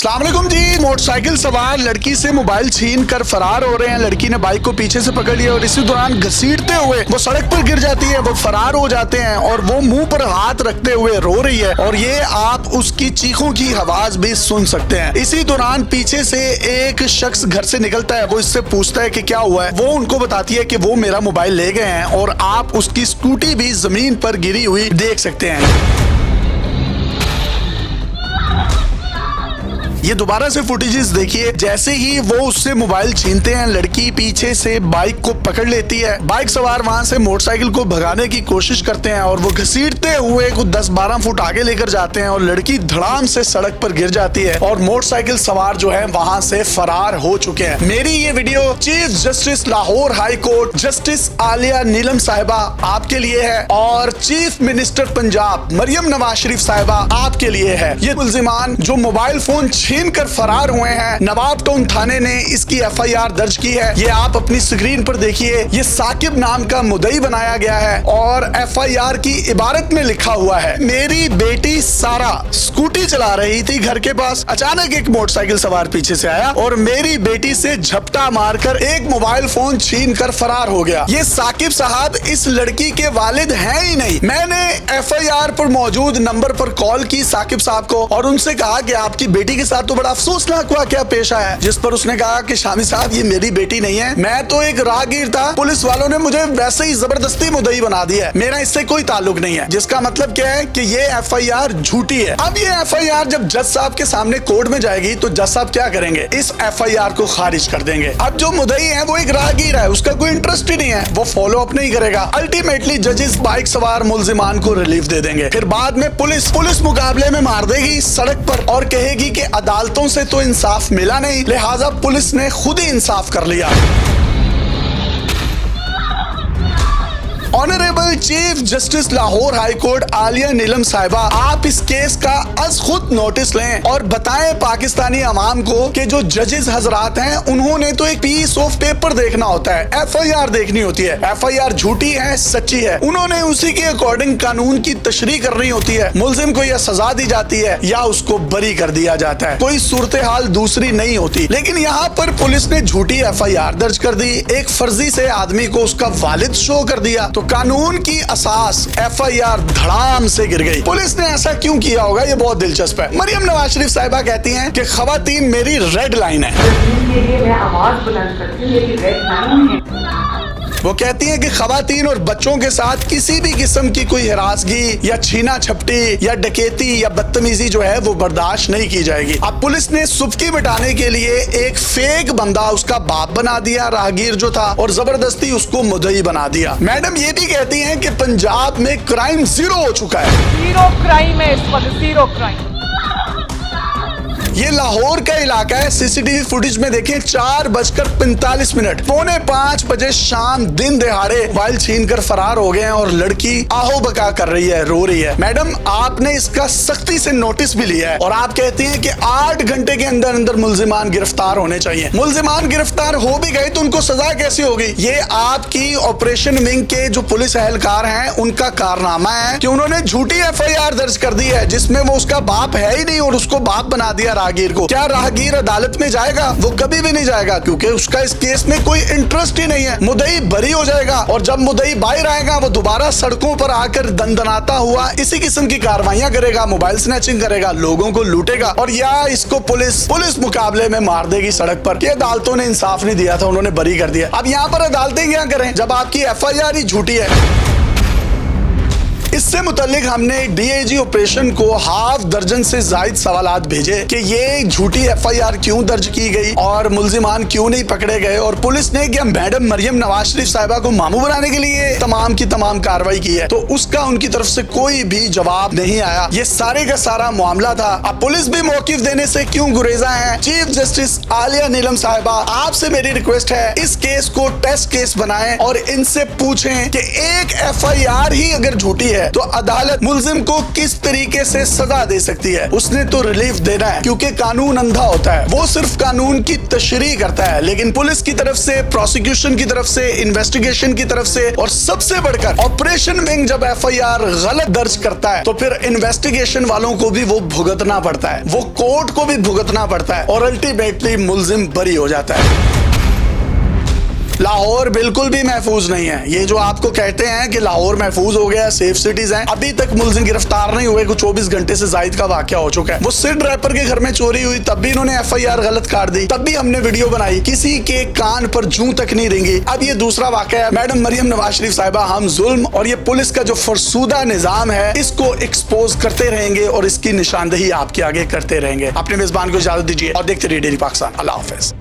अस्सलाम वालेकुम जी। मोटरसाइकिल सवार लड़की से मोबाइल छीन कर फरार हो रहे हैं। लड़की ने बाइक को पीछे से पकड़ लिया और इसी दौरान घसीटते हुए वो सड़क पर गिर जाती है। वो फरार हो जाते हैं और वो मुंह पर हाथ रखते हुए रो रही है और ये आप उसकी चीखों की आवाज भी सुन सकते हैं। इसी दौरान पीछे से एक शख्स घर से निकलता है। वो इससे पूछता है कि क्या हुआ है। वो उनको बताती है कि वो मेरा मोबाइल ले गए हैं और आप उसकी स्कूटी भी जमीन पर गिरी हुई देख सकते हैं। ये दोबारा से फुटेजेस देखिए। जैसे ही वो उससे मोबाइल छीनते हैं, लड़की पीछे से बाइक को पकड़ लेती है। बाइक सवार वहां से मोटरसाइकिल को भगाने की कोशिश करते हैं और वो घसीटते हुए कुछ 10-12 फुट आगे लेकर जाते हैं और लड़की धड़ाम से सड़क पर गिर जाती है और मोटरसाइकिल सवार जो है वहां से फरार हो चुके हैं। मेरी ये video chief justice Lahore high court justice Aliya Neelam साहिबा आपके लिए है और चीफ मिनिस्टर पंजाब मरियम नवाज शरीफ साहिबा आपके लिए है। ये मुल्जिमान जो मोबाइल फोन छीन कर फरार हुए हैं, नवाब टाउन थाने ने इसकी FIR दर्ज की है। ये आप अपनी स्क्रीन पर देखिए। ये साकिब नाम का मुद्दई बनाया गया है और FIR की इबारत में लिखा हुआ है, मेरी बेटी सारा स्कूटी चला रही थी घर के पास, अचानक एक मोटरसाइकिल सवार पीछे से आया और मेरी बेटी से झपटा मारकर एक मोबाइल फोन छीन कर फरार हो गया। ये साकिब साहब इस लड़की के वालिद हैं ही नहीं। मैंने FIR पर मौजूद नंबर पर कॉल की साकिब साहब को और उनसे कहा कि आपकी बेटी के साथ तो बड़ा अफसोसनाक वाकया पेश आया है। जिस पर उसने कहा कि शामी साहब ये मेरी बेटी नहीं है, मैं तो एक राहगीर था, पुलिस वालों ने मुझे वैसे ही जबरदस्ती मुद्दई बना दिया है, मेरा इससे कोई ताल्लुक नहीं है। जिसका मतलब क्या है कि ये FIR झूठी है। अब ये FIR जब जज साहब के सामने कोर्ट में जाएगी तो जज साहब क्या करेंगे, इस FIR को खारिज कर देंगे। अब जो मुद्दई है वो एक राहगीर है, उसका कोई इंटरेस्ट ही नहीं है, वो फॉलो अप नहीं करेगा। अल्टीमेटली जजेस बाइक सवार मुल्जिमान को रिलीफ दे देंगे। फिर बाद में पुलिस मुकाबले में मार देगी सड़क पर और कहेगी कि अदालतों से तो इंसाफ मिला नहीं, लिहाजा पुलिस ने खुद ही इंसाफ कर लिया। Honourable chief justice Lahore high court Aliya Neelam साहिबा, आप इस केस का अज खुद नोटिस लें और बताएं पाकिस्तानी अवाम को कि जो जजेस हजरात हैं उन्होंने तो एक पीस ऑफ पेपर देखना होता है, FIR देखनी होती है। FIR झूठी है सच्ची है, उन्होंने उसी के अकॉर्डिंग कानून की तशरीह करनी होती है। मुल्जिम को या सजा दी जाती है या उसको बरी कर दिया जाता है, कोई सूरत हाल दूसरी नहीं होती। लेकिन यहाँ पर पुलिस ने झूठी FIR दर्ज कर दी, एक फर्जी से आदमी को उसका वालिद शो कर दिया तो कानून की असास FIR धड़ाम से गिर गई। पुलिस ने ऐसा क्यों किया होगा, ये बहुत दिलचस्प है। मरियम नवाज शरीफ साहिबा कहती हैं कि खवातीन मेरी रेड लाइन है। मैं आवाज बुलंद करती हूं, मेरी रेड लाइन है। वो कहती हैं कि खवातीन और बच्चों के साथ किसी भी किस्म की कोई हिरासगी या छीना झपटी या डकैती या बदतमीजी जो है वो बर्दाश्त नहीं की जाएगी। अब पुलिस ने सुबकी मिटाने के लिए एक फेक बंदा उसका बाप बना दिया, राहगीर जो था, और जबरदस्ती उसको मुद्दई बना दिया। मैडम ये भी कहती हैं कि पंजाब में क्राइम जीरो हो चुका है। जीरो क्राइम है इस वक्त, जीरो क्राइम। ये लाहौर का इलाका है। CCTV फुटेज में देखें 4:45, 4:45 बजे शाम दिन दिहाड़े मोबाइल छीन कर फरार हो गए हैं और लड़की आहो बका कर रही है, रो रही है। मैडम आपने इसका सख्ती से नोटिस भी लिया है और आप कहती हैं कि 8 घंटे के अंदर अंदर मुल्जिमान गिरफ्तार होने चाहिए। मुल्जिमान गिरफ्तार हो भी गए तो उनको सजा कैसे होगी? ये आपकी ऑपरेशन विंग के जो पुलिस एहलकार हैं उनका कारनामा है कि उन्होंने झूठी FIR दर्ज कर दी है जिसमें वो उसका बाप है ही नहीं और उसको बाप बना दिया राहगीर को। क्या राहगीर अदालत में जाएगा? वो कभी भी नहीं जाएगा क्योंकि उसका इस केस में कोई इंटरेस्ट ही नहीं है। मुद्दई बरी हो जाएगा और जब मुद्दई बाहर आएगा वो दोबारा सड़कों पर आकर दंदनाता हुआ इसी किस्म की कार्रवाइयां करेगा, मोबाइल स्नैचिंग करेगा, लोगों को लूटेगा और या इसको पुलिस मुकाबले में मार देगी सड़क पर कि अदालतों ने इंसाफ नहीं दिया था, उन्होंने बरी कर दिया। अब यहाँ पर अदालतें क्या करें जब आपकी FIR ही झूठी है। इससे मुतल्लिक हमने DIG ऑपरेशन को हाफ दर्जन से जायद सवालात भेजे कि ये झूठी FIR क्यों दर्ज की गई और मुल्जिमान क्यों नहीं पकड़े गए और पुलिस ने क्या मैडम मरियम नवाज शरीफ साहिबा को मामू बनाने के लिए तमाम की तमाम कार्रवाई की है, तो उसका उनकी तरफ से कोई भी जवाब नहीं आया। ये सारे का सारा मामला था। अब पुलिस भी मौकिफ देने से क्यों गुरेजा है? चीफ जस्टिस आलिया नीलम साहिबा, आपसे मेरी रिक्वेस्ट है इस केस को टेस्ट केस बनाएं और इनसे पूछें कि एक FIR ही अगर झूठी है है तो अदालत मुलजिम को किस तरीके से सजा दे सकती है। उसने तो रिलीफ देना है क्योंकि कानून अंधा होता है, वो सिर्फ कानून की तशरीह करता है। लेकिन पुलिस की तरफ से, प्रोसिक्यूशन की तरफ से, इन्वेस्टिगेशन की तरफ से और सबसे बढ़कर ऑपरेशन विंग जब FIR गलत दर्ज करता है तो फिर इन्वेस्टिगेशन वालों को भी वो भुगतना पड़ता है, वो कोर्ट को भी भुगतना पड़ता है और अल्टीमेटली मुलजिम बरी हो जाता है। लाहौर बिल्कुल भी महफूज नहीं है। ये जो आपको कहते हैं कि लाहौर महफूज हो गया, सेफ सिटीज हैं, अभी तक मुलजिम गिरफ्तार नहीं हुए। कुछ 24 घंटे से जायद का वाकया हो चुका है। वो सिड रैपर के घर में चोरी हुई, तब भी इन्होंने FIR गलत काट दी, तब भी हमने वीडियो बनाई, किसी के कान पर जूं तक नहीं रेंगी। अब ये दूसरा वाकया है, मैडम मरियम नवाज शरीफ साहिबा, हम जुल्म और ये पुलिस का जो फरसूदा निजाम है इसको एक्सपोज करते रहेंगे और इसकी निशानदेही आपके आगे करते रहेंगे। अपने मेजबान को इजाजत दीजिए और देखते रहिए डेली पाकिस्तान। अल्लाह हाफिज।